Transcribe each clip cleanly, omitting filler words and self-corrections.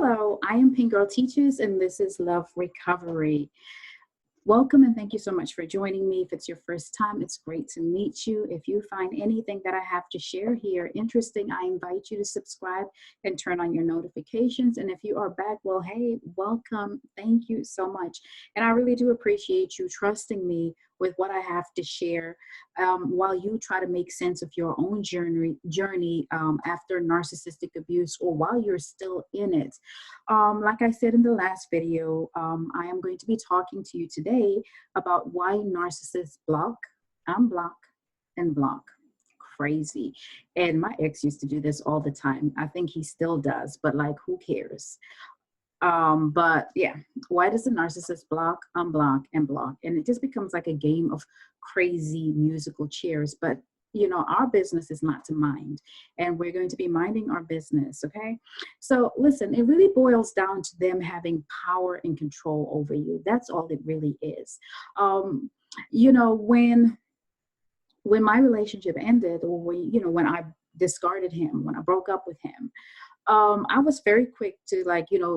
Hello, I am Pink Girl Teaches, and this is Love Recovery. Welcome and thank you so much for joining me. If it's your first time, it's great to meet you. If you find anything that I have to share here interesting, I invite you to subscribe and turn on your notifications. And if you are back, well, hey, welcome. Thank you so much. And I really do appreciate you trusting me with what I have to share while you try to make sense of your own journey after narcissistic abuse, or while you're still in it. Like I said in the last video, I am going to be talking to you today about why narcissists block, unblock, and block. Crazy. And my ex used to do this all the time. I think he still does, but like, who cares? But yeah, why does the narcissist block, unblock, and block? And it just becomes like a game of crazy musical chairs. But you know, our business is not to mind, and we're going to be minding our business. Okay. So listen, it really boils down to them having power and control over you. That's all it really is. You know, when my relationship ended, or when I discarded him, when I broke up with him, I was very quick to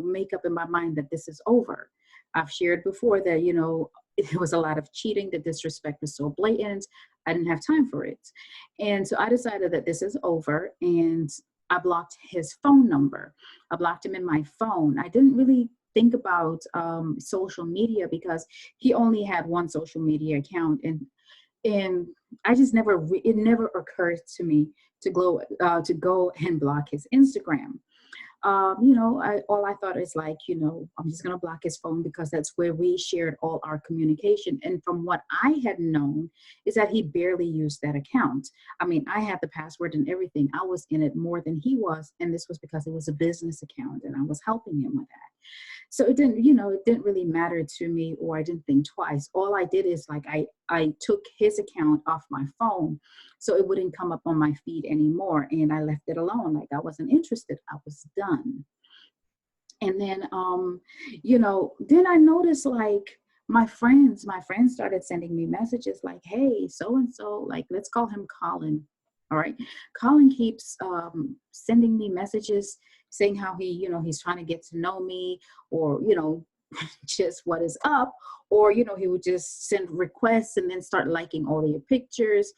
make up in my mind that this is over. I've shared before that, it was a lot of cheating. The disrespect was so blatant. I didn't have time for it. And so I decided that this is over, and I blocked his phone number. I blocked him in my phone. I didn't really think about social media because he only had one social media account, and I just it never occurred to me to go and block his Instagram. All I thought is I'm just going to block his phone because that's where we shared all our communication. And from what I had known is that he barely used that account. I mean, I had the password and everything. I was in it more than he was. And this was because it was a business account and I was helping him with that. So it didn't really matter to me, or I didn't think twice. All I did is I took his account off my phone so it wouldn't come up on my feed anymore. And I left it alone. Like, I wasn't interested. I was done. And then, then I noticed my friends started sending me messages like, hey, so-and-so, let's call him Colin. All right. Colin keeps sending me messages saying how he's trying to get to know me, or, just what is up, or, he would just send requests and then start liking all of your pictures.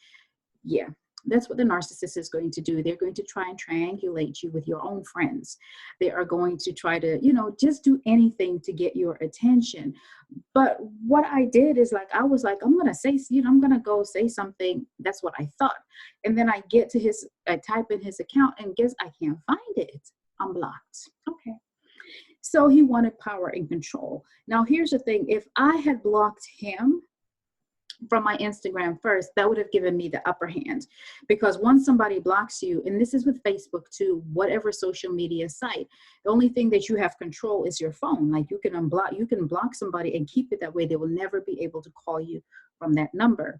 Yeah, that's what the narcissist is going to do. They're going to try and triangulate you with your own friends. They are going to try to, just do anything to get your attention. But what I did is I was like, I'm going to say, I'm going to go say something. That's what I thought. And then I type in his account, and guess I can't find it. I'm blocked. Okay. So he wanted power and control. Now, here's the thing. If I had blocked him from my Instagram first, that would have given me the upper hand, because once somebody blocks you, and this is with Facebook too, whatever social media site, the only thing that you have control is your phone. Like, you can block somebody and keep it that way. They will never be able to call you from that number.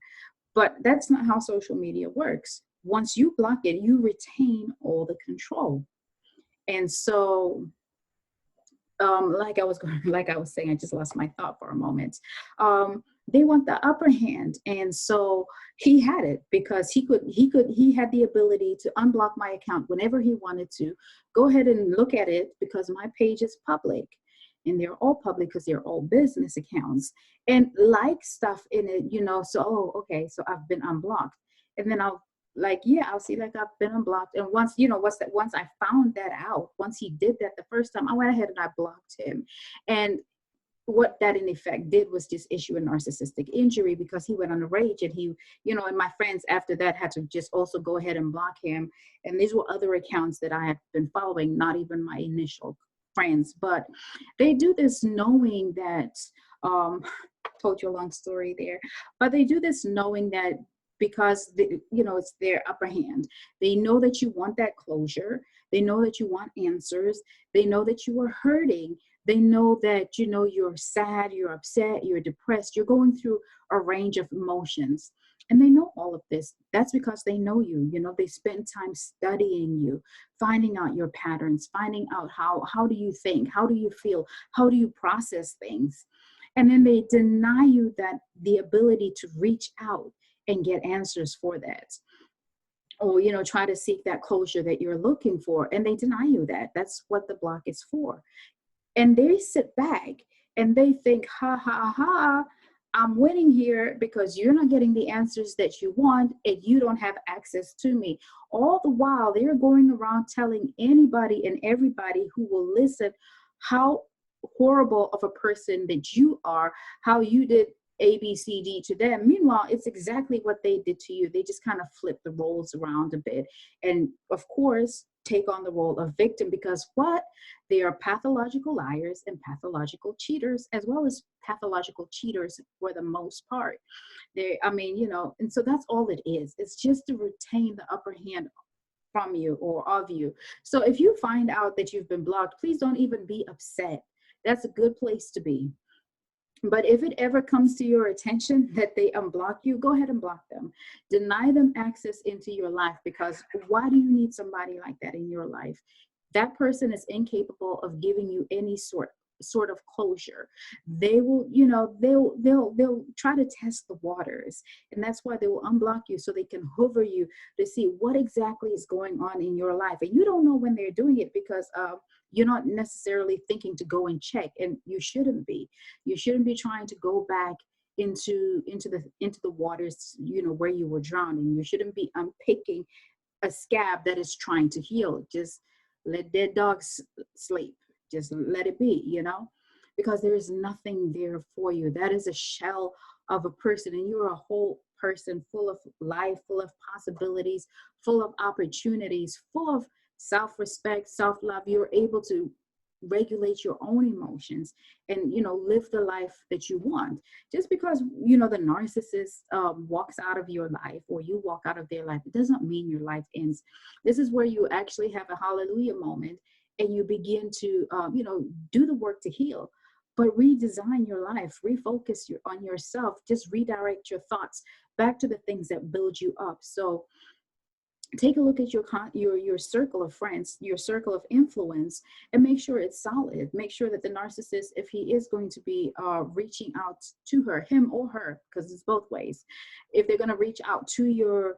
But that's not how social media works. Once you block it, you retain all the control. And so, like I was saying, I just lost my thought for a moment. They want the upper hand. And so he had it, because he had the ability to unblock my account whenever he wanted to. Go ahead and look at it, because my page is public, and they're all public because they're all business accounts, and like stuff in it, so, okay, so I've been unblocked. And then I'll see I've been unblocked. And once I found that out, once he did that the first time, I went ahead and I blocked him. And what that in effect did was just issue a narcissistic injury, because he went on a rage, and he, and my friends after that had to just also go ahead and block him. And these were other accounts that I had been following, not even my initial friends. But they do this knowing that, told you a long story there, but they do this knowing that, because it's their upper hand. They know that you want that closure. They know that you want answers. They know that you are hurting. They know that, you're sad, you're upset, you're depressed, you're going through a range of emotions. And they know all of this. That's because they know you. They spend time studying you, finding out your patterns, finding out how do you think, how do you feel, how do you process things. And then they deny you the ability to reach out and get answers for that. or, you know, try to seek that closure that you're looking for. And they deny you that. That's what the block is for. And they sit back and they think, ha ha ha, I'm winning here because you're not getting the answers that you want and you don't have access to me. All the while, they're going around telling anybody and everybody who will listen how horrible of a person that you are, how you did A, B, C, D to them. Meanwhile, it's exactly what they did to you. They just kind of flip the roles around a bit. And of course, take on the role of victim because what? They are pathological liars and pathological cheaters, as well as pathological cheaters for the most part. I mean, you know, and so that's all it is. It's just to retain the upper hand from you or of you. So if you find out that you've been blocked, please don't even be upset. That's a good place to be. But if it ever comes to your attention that they unblock you, go ahead and block them. Deny them access into your life, because why do you need somebody like that in your life? That person is incapable of giving you any sort of closure. They will, you know, they'll try to test the waters, and that's why they will unblock you, so they can hover you to see what exactly is going on in your life. And you don't know when they're doing it because you're not necessarily thinking to go and check, and you shouldn't be. You shouldn't be trying to go back into the waters, you know, where you were drowning. You shouldn't be unpicking a scab that is trying to heal. Just let dead dogs sleep. Just let it be, you know, because there is nothing there for you. That is a shell of a person, and you're a whole person full of life, full of possibilities, full of opportunities, full of self-respect, self-love. You're able to regulate your own emotions and, you know, live the life that you want. Just because, you know, the narcissist walks out of your life or you walk out of their life, it doesn't mean your life ends. This is where you actually have a hallelujah moment and you begin to, you know, do the work to heal, but redesign your life, refocus on yourself, just redirect your thoughts back to the things that build you up. So take a look at your circle of friends, your circle of influence, and make sure it's solid. Make sure that the narcissist, if he is going to be reaching out to her, him or her, because it's both ways, if they're going to reach out to your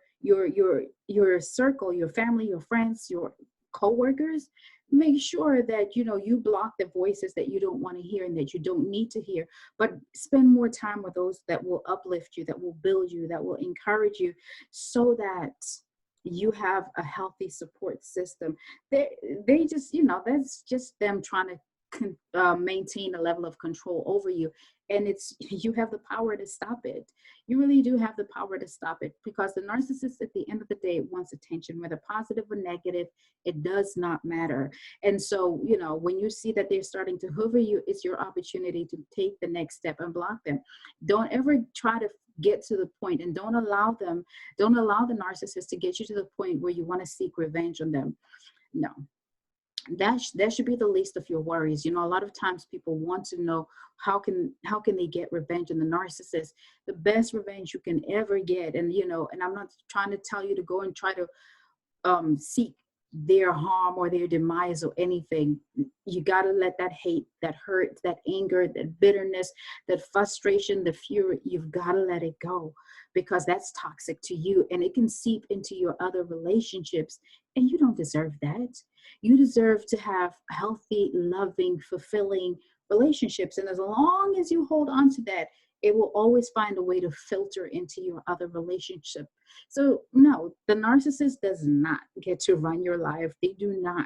circle, your family, your friends, your co-workers, make sure that, you know, you block the voices that you don't want to hear and that you don't need to hear, but spend more time with those that will uplift you, that will build you, that will encourage you, so that you have a healthy support system. They just, you know, that's just them trying to maintain a level of control over you. And it's, you have the power to stop it. You really do have the power to stop it, because the narcissist at the end of the day wants attention, whether positive or negative, it does not matter. And so, you know, when you see that they're starting to hover you, it's your opportunity to take the next step and block them. Don't ever try to get to the point, and don't allow the narcissist to get you to the point where you want to seek revenge on them. No, that should be the least of your worries. You know, a lot of times people want to know how can they get revenge on the narcissist. The best revenge you can ever get, and, you know, and I'm not trying to tell you to go and try to seek their harm or their demise or anything. You got to let that hate, that hurt, that anger, that bitterness, that frustration, the fury, you've got to let it go, because that's toxic to you and it can seep into your other relationships, and you don't deserve that. You deserve to have healthy, loving, fulfilling relationships. And as long as you hold on to that, it will always find a way to filter into your other relationship. So no, the narcissist does not get to run your life. They do not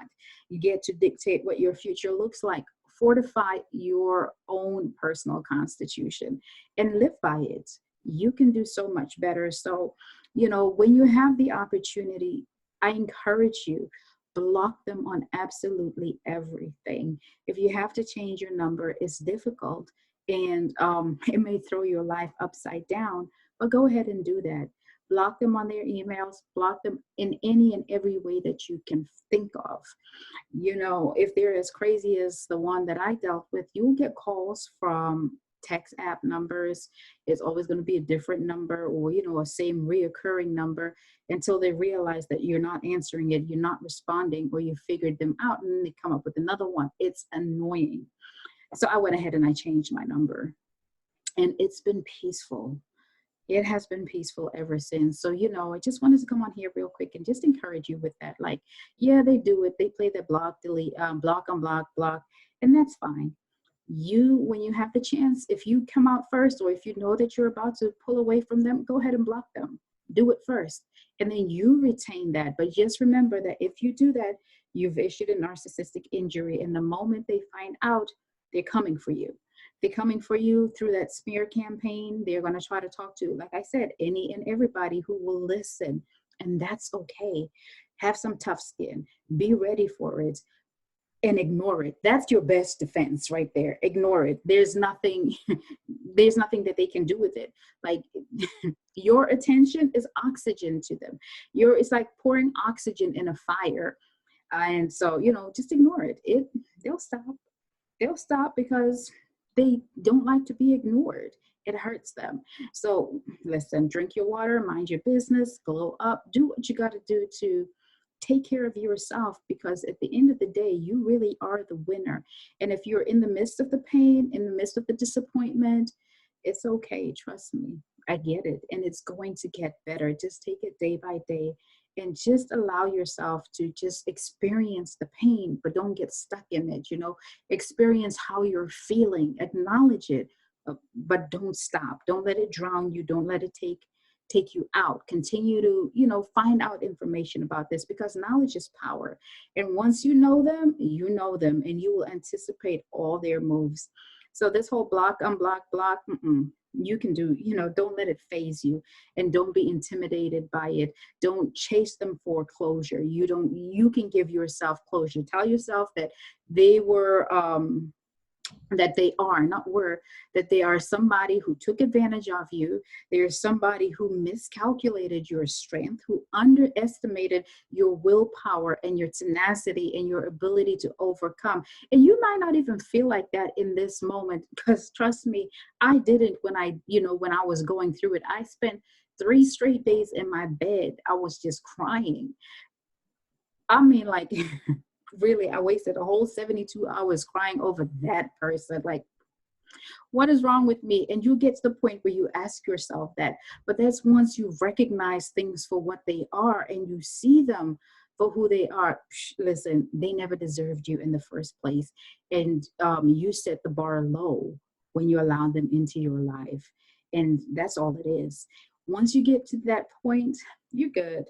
get to dictate what your future looks like. Fortify your own personal constitution and live by it. You can do so much better. So, you know, when you have the opportunity, I encourage you, block them on absolutely everything. If you have to change your number, it's difficult, and it may throw your life upside down, but go ahead and do that. Block them on their emails, block them in any and every way that you can think of. You know, if they're as crazy as the one that I dealt with, you'll get calls from text app numbers. It's always going to be a different number, or, you know, a same reoccurring number, until they realize that you're not answering it, you're not responding, or you figured them out, and then they come up with another one. It's annoying. So I went ahead and I changed my number, and it's been peaceful. It has been peaceful ever since. So, you know, I just wanted to come on here real quick and just encourage you with that. Like, yeah, they do it. They play that block, delete, block, unblock, block, and that's fine. You, when you have the chance, if you come out first, or if you know that you're about to pull away from them, go ahead and block them. Do it first. And then you retain that. But just remember that if you do that, you've issued a narcissistic injury. And the moment they find out, they're coming for you. They're coming for you through that smear campaign. They're going to try to talk to, like I said, any and everybody who will listen. And that's okay. Have some tough skin. Be ready for it and ignore it. That's your best defense right there. Ignore it. There's nothing, there's nothing that they can do with it. Like your attention is oxygen to them. It's like pouring oxygen in a fire. And so, you know, just ignore it. They'll stop. They'll stop because they don't like to be ignored. It hurts them. So listen, drink your water, mind your business, glow up, do what you got to do to take care of yourself, because at the end of the day, you really are the winner. And if you're in the midst of the pain, in the midst of the disappointment, it's okay. Trust me. I get it. And it's going to get better. Just take it day by day and just allow yourself to just experience the pain, but don't get stuck in it. You know, experience how you're feeling, acknowledge it, but don't stop. Don't let it drown you. Don't let it take you out. Continue to, you know, find out information about this, because knowledge is power. And once you know them, and you will anticipate all their moves. So this whole block, unblock, block, you can do, you know, don't let it phase you, and don't be intimidated by it. Don't chase them for closure. You can give yourself closure. Tell yourself that they were, that they are somebody who took advantage of you. There's somebody who miscalculated your strength, who underestimated your willpower and your tenacity and your ability to overcome. And you might not even feel like that in this moment, because trust me, I didn't when I was going through it. I spent 3 straight days in my bed. I was just crying. I mean, like, really, I wasted a whole 72 hours crying over that person. Like, what is wrong with me? And you get to the point where you ask yourself that. But that's once you recognize things for what they are and you see them for who they are. Listen, they never deserved you in the first place. And you set the bar low when you allow them into your life. And that's all it is. Once you get to that point, you're good.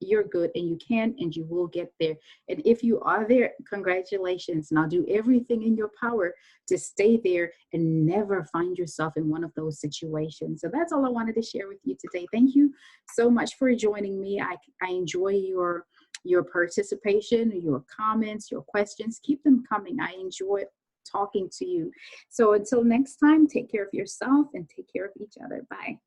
You're good, and you can and you will get there. And if you are there, congratulations. Now do everything in your power to stay there and never find yourself in one of those situations. So that's all I wanted to share with you today. Thank you so much for joining me. I enjoy your participation, your comments, your questions. Keep them coming. I enjoy talking to you. So until next time, take care of yourself and take care of each other. Bye.